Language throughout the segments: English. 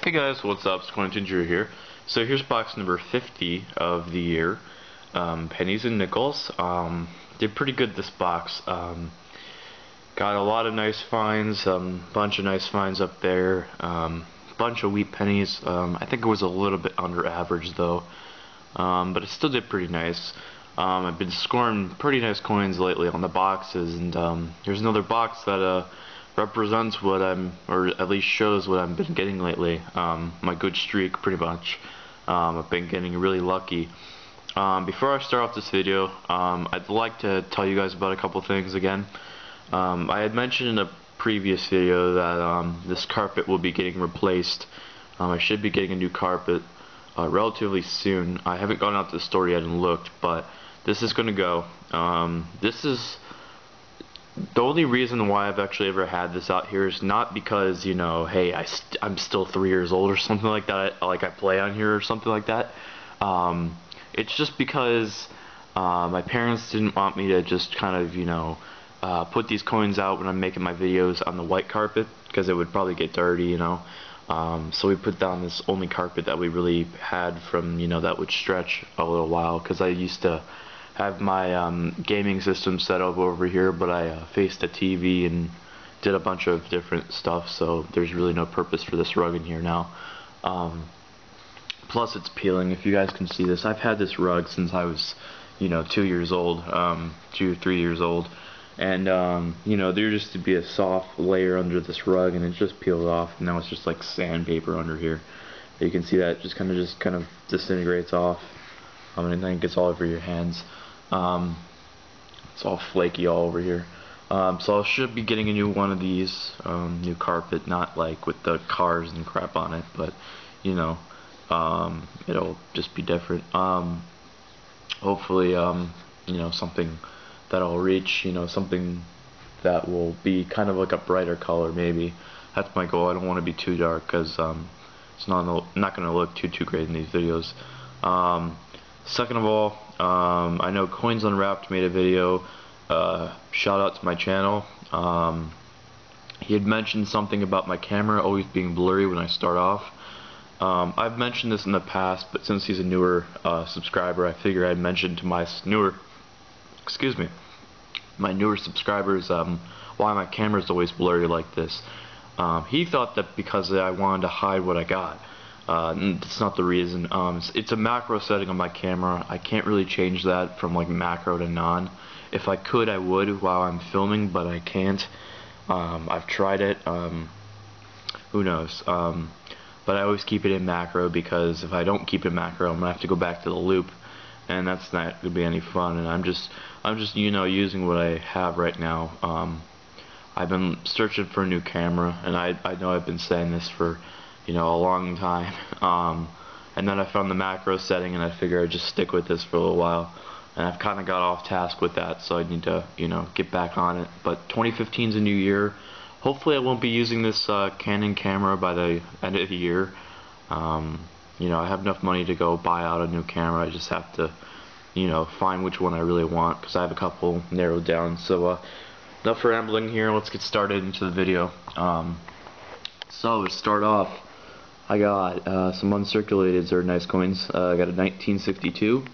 Hey guys, what's up? Squintin Drew here. So here's box number 50 of the year. Pennies and nickels. Did pretty good this box. Got a lot of nice finds, bunch of nice finds up there. Bunch of wheat pennies. I think it was a little bit under average though. But it still did pretty nice. I've been scoring pretty nice coins lately on the boxes, and here's another box that represents what or at least shows what I've been getting lately. My good streak, pretty much. I've been getting really lucky. Before I start off this video, I'd like to tell you guys about a couple things again. I had mentioned in a previous video that this carpet will be getting replaced. I should be getting a new carpet relatively soon. I haven't gone out to the store yet and looked, but this is going to go. This is the only reason why I've actually ever had this out here is not because, you know, hey, I'm still 3 years old or something like that, like I play on here or something like that. It's just because my parents didn't want me to just kind of, you know, put these coins out when I'm making my videos on the white carpet, because it would probably get dirty, you know. So we put down this only carpet that we really had from, you know, that would stretch a little while, because I used to have my gaming system set up over here, but I faced a TV and did a bunch of different stuff, so there's really no purpose for this rug in here now. Plus it's peeling. If you guys can see this, I've had this rug since I was, you know, 2 years old, 2 or 3 years old, and you know, there used to be a soft layer under this rug, and it just peeled off, and now it's just like sandpaper under here. You can see that just kind of disintegrates off, and then it gets all over your hands. It's all flaky all over here. So I should be getting a new one of these, new carpet, not like with the cars and crap on it, but you know, it'll just be different. Hopefully, you know, something that'll reach, you know, something that will be kind of like a brighter color, maybe. That's my goal. I don't want to be too dark, because it's not going to look too great in these videos. Second of all, I know Coins Unwrapped made a video. Shout out to my channel. He had mentioned something about my camera always being blurry when I start off. I've mentioned this in the past, but since he's a newer subscriber, I figure I'd mention to my newer subscribers why my camera is always blurry like this. He thought that because I wanted to hide what I got. That's not the reason. It's a macro setting on my camera. I can't really change that from like macro to non. If I could, I would while I'm filming, but I can't. I've tried it. Who knows? But I always keep it in macro, because if I don't keep it macro, I'm gonna have to go back to the loop, and that's not gonna be any fun. And I'm just you know, using what I have right now. I've been searching for a new camera, and I know I've been saying this for, you know, a long time. And then I found the macro setting, and I figured I'd just stick with this for a little while. And I've kind of got off task with that, so I need to, you know, get back on it. But 2015 is a new year. Hopefully I won't be using this Canon camera by the end of the year. You know, I have enough money to go buy out a new camera. I just have to, you know, find which one I really want, because I have a couple narrowed down. So enough rambling here. Let's get started into the video. So to start off, I got some uncirculated or nice coins. I got a 1962.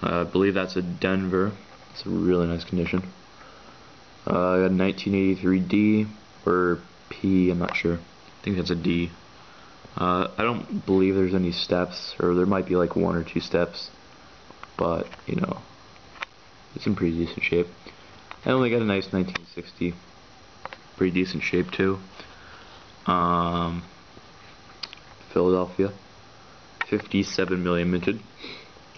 I believe that's a Denver. It's a really nice condition. I got a 1983 D or P. I'm not sure. I think that's a D. I don't believe there's any steps, or there might be like 1 or 2 steps, but you know, it's in pretty decent shape. I only got a nice 1960. Pretty decent shape too. Philadelphia, 57 million minted.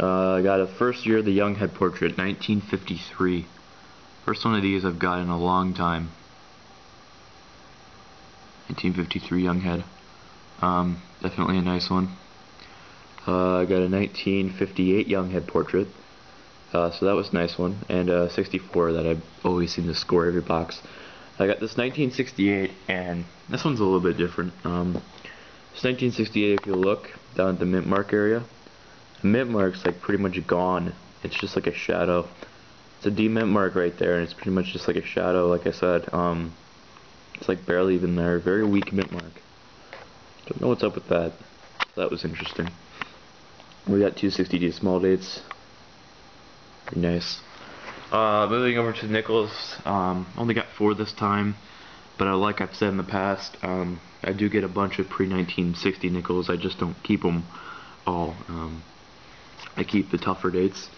I got a first year of the Younghead portrait, 1953. First one of these I've got in a long time. 1953 Younghead. Definitely a nice one. I got a 1958 Younghead portrait. So that was a nice one. And 64 that I always seem to score every box. I got this 1968, and this one's a little bit different. This 1968, if you look down at the mint mark area, the mint mark's like pretty much gone. It's just like a shadow. It's a D mint mark right there, and it's pretty much just like a shadow, like I said. It's like barely even there. Very weak mint mark. Don't know what's up with that. That was interesting. We got 260D small dates. Pretty nice. Moving over to nickels. Only got 4 this time, but like I've said in the past, I do get a bunch of pre-1960 nickels. I just don't keep them all. I keep the tougher dates.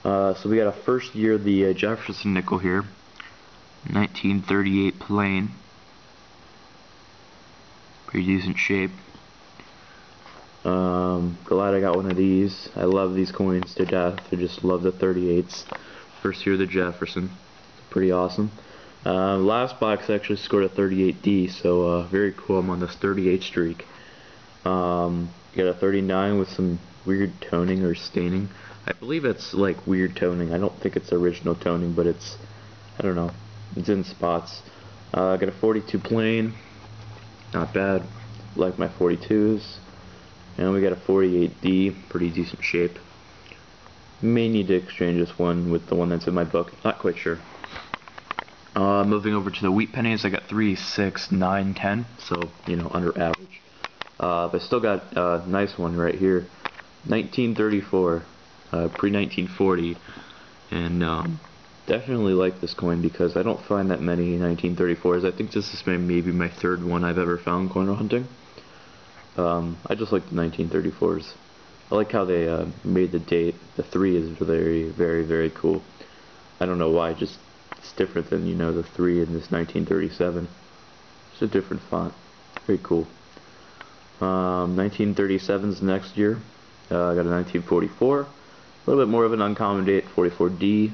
So we got a first year the Jefferson nickel here, 1938 plain. Pretty decent shape. Glad I got one of these. I love these coins to death. I just love the 38s. First year the Jefferson. Pretty awesome. Last box I actually scored a 38D, so very cool. I'm on this 38 streak. Got a 39 with some weird toning or staining. I believe it's like weird toning. I don't think it's original toning, but it's, I don't know, it's in spots. Got a 42 plain. Not bad. Like my 42s. And we got a 48D, pretty decent shape. May need to exchange this one with the one that's in my book. Not quite sure. Moving over to the wheat pennies, I got 3, 6, 9, 10. So, you know, under average. But I still got a nice one right here. 1934, pre-1940. And definitely like this coin because I don't find that many 1934s. I think this is maybe my 3rd one I've ever found coin hunting. I just like the 1934s. I like how they made the date. The 3 is very, very, very cool. I don't know why, just it's different than, you know, the 3 in this 1937. It's a different font. Very cool. 1937's next year. I got a 1944. A little bit more of an uncommon date. 44D,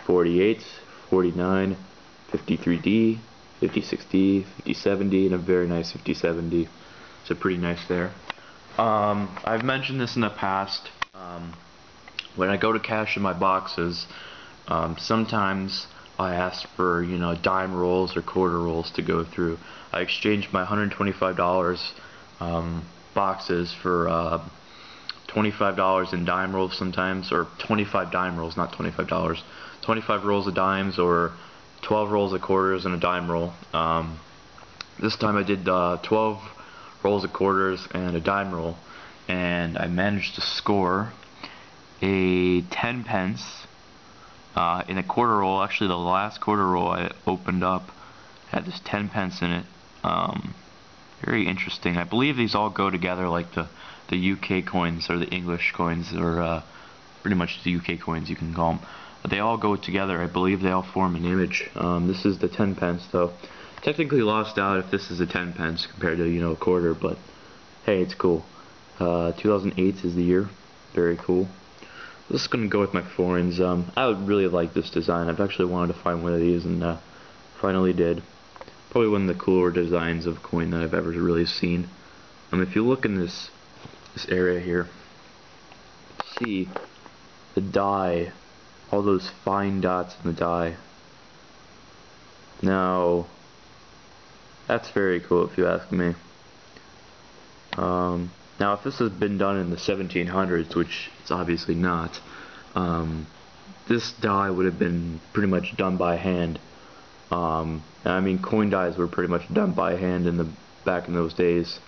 48, 49, 53D, 56D, 57D, and a very nice 57D. So pretty nice there. I've mentioned this in the past. When I go to cash in my boxes, sometimes I ask for, you know, dime rolls or quarter rolls to go through. I exchange my $125 boxes for $25 in dime rolls sometimes, or 25 dime rolls, not $25. 25 rolls of dimes or 12 rolls of quarters and a dime roll. This time I did 12 rolls of quarters and a dime roll, and I managed to score a 10 pence in a quarter roll. Actually, the last quarter roll I opened up had this 10 pence in it. Very interesting. I believe these all go together like the UK coins or the English coins, or pretty much the UK coins you can call them. But they all go together. I believe they all form an image. This is the 10 pence though. Technically lost out if this is a 10 pence compared to, you know, a quarter, but hey, it's cool. 2008 is the year. Very cool. I'm just gonna go with my foreigns. I would really like this design. I've actually wanted to find one of these and finally did. Probably one of the cooler designs of coin that I've ever really seen. If you look in this area here, see the die, all those fine dots in the die. Now, that's very cool if you ask me. Now if this has been done in the 1700s, which it's obviously not, this die would have been pretty much done by hand. I mean, coin dies were pretty much done by hand back in those days.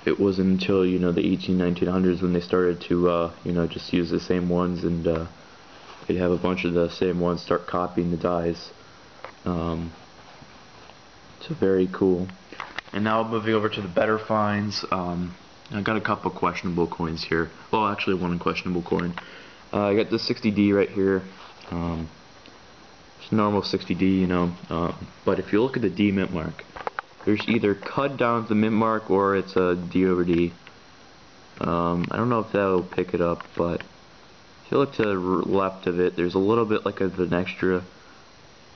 It wasn't until, you know, the 1900s when they started to, you know, just use the same ones, and they'd have a bunch of the same ones start copying the dies. So very cool. And now moving over to the better finds. I got a couple questionable coins here. Well, actually one questionable coin. I got this 60D right here. It's normal 60D, you know. But if you look at the D mint mark, there's either cut down to the mint mark or it's a D over D. I don't know if that'll pick it up, but if you look to the left of it, there's a little bit like of an extra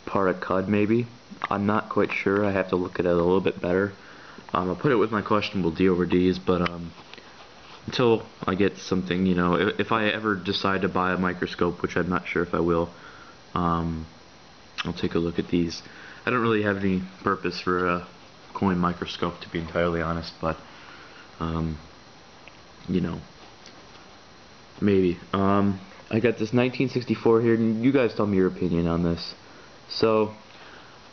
part of cud maybe. I'm not quite sure. I have to look at it a little bit better. I'll put it with my questionable D over Ds, but until I get something, you know, if I ever decide to buy a microscope, which I'm not sure if I will, I'll take a look at these. I don't really have any purpose for a coin microscope, to be entirely honest, but you know, maybe. I got this 1964 here, and you guys tell me your opinion on this. So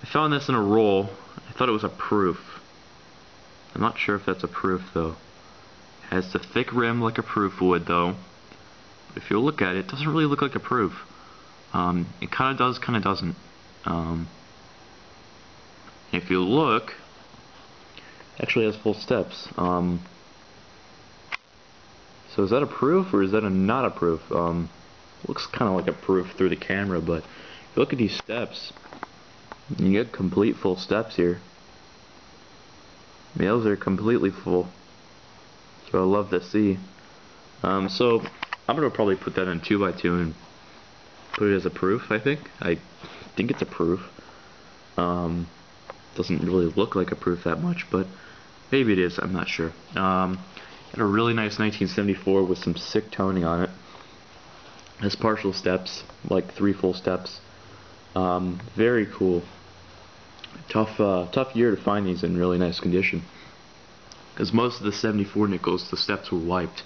I found this in a roll. I thought it was a proof. I'm not sure if that's a proof though. It has the thick rim like a proof would though. But if you look at it, it doesn't really look like a proof. It kind of does, kind of doesn't. If you look, it actually has full steps. So is that a proof or is that not a proof? Looks kind of like a proof through the camera, but if you look at these steps, you get complete full steps here. Those are completely full. So I love to see. So I'm gonna probably put that in 2x2 and put it as a proof. I think it's a proof. Doesn't really look like a proof that much, but maybe it is. I'm not sure. Got a really nice 1974 with some sick toning on it. Has partial steps, like 3 full steps. Very cool. Tough year to find these in really nice condition. Because most of the 74 nickels, the steps were wiped.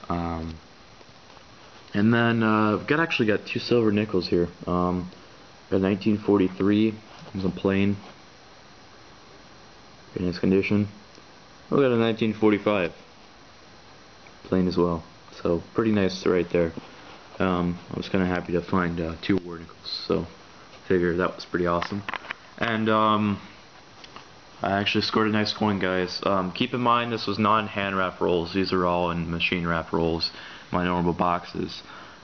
And then I've actually got 2 silver nickels here. Got 1943, comes in plain. Very nice condition. We got a 1945, plain as well. So pretty nice right there. I was kind of happy to find 2 war nickels, so figure that was pretty awesome. And I actually scored a nice coin, guys. Keep in mind this was not in hand wrap rolls. These are all in machine wrap rolls, my normal boxes.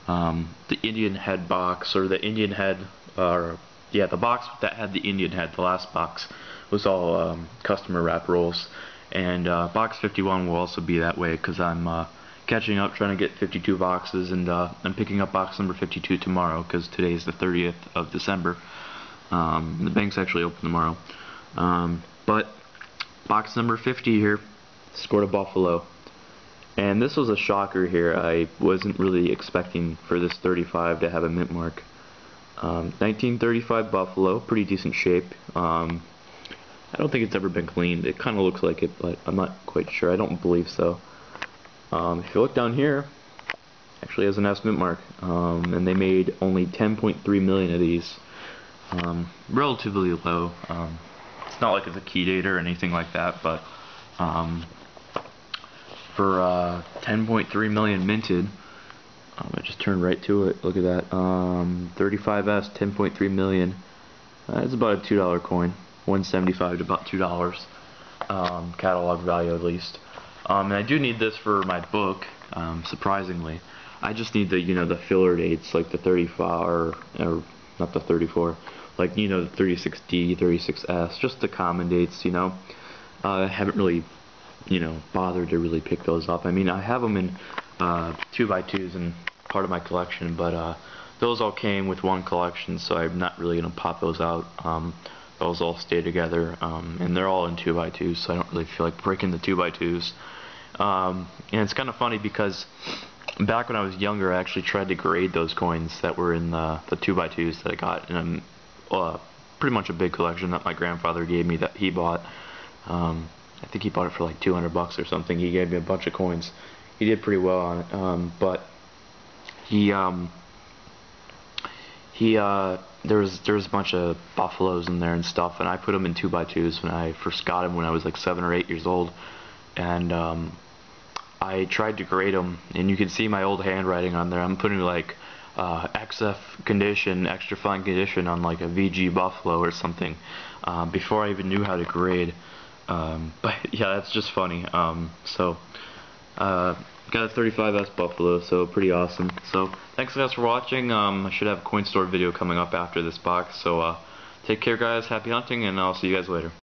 The Indian head box, or the Indian head, yeah, the box that had the Indian head, the last box, was all customer wrap rolls. And box 51 will also be that way because I'm catching up, trying to get 52 boxes, and I'm picking up box number 52 tomorrow because today is the 30th of December. The bank's actually open tomorrow. But box number 50 here, scored a Buffalo. And this was a shocker here. I wasn't really expecting for this 35 to have a mint mark. 1935 Buffalo, pretty decent shape. I don't think it's ever been cleaned. It kind of looks like it, but I'm not quite sure. I don't believe so. If you look down here, actually has an S mint mark. And they made only 10.3 million of these. Relatively low. It's not like it's a key date or anything like that, but for 10.3 million minted, I just turned right to it. Look at that. 35S, 10.3 million. It's about a $2 coin. 175 to about $2. Catalog value at least. And I do need this for my book. Surprisingly, I just need the the filler dates, like the 35 or not the 34, like the 36D, 36S, just the common dates. I haven't really bothered to really pick those up. I mean, I have them in 2x2s and part of my collection, but those all came with one collection, so I'm not really gonna pop those out. Those all stay together, and they're all in 2x2s, so I don't really feel like breaking the 2x2s. And it's kind of funny because back when I was younger, I actually tried to grade those coins that were in the 2x2s that I got in pretty much a big collection that my grandfather gave me that he bought. I think he bought it for like 200 bucks or something. He gave me a bunch of coins. He did pretty well on it, but there was a bunch of Buffaloes in there and stuff, and I put them in 2x2s when I first got them when I was like 7 or 8 years old, and I tried to grade them, and you can see my old handwriting on there. I'm putting like XF condition, extra fine condition on like a VG Buffalo or something before I even knew how to grade. But yeah, that's just funny. Got a 35S Buffalo, so pretty awesome. So thanks guys for watching. I should have a coin store video coming up after this box. So take care guys, happy hunting, and I'll see you guys later.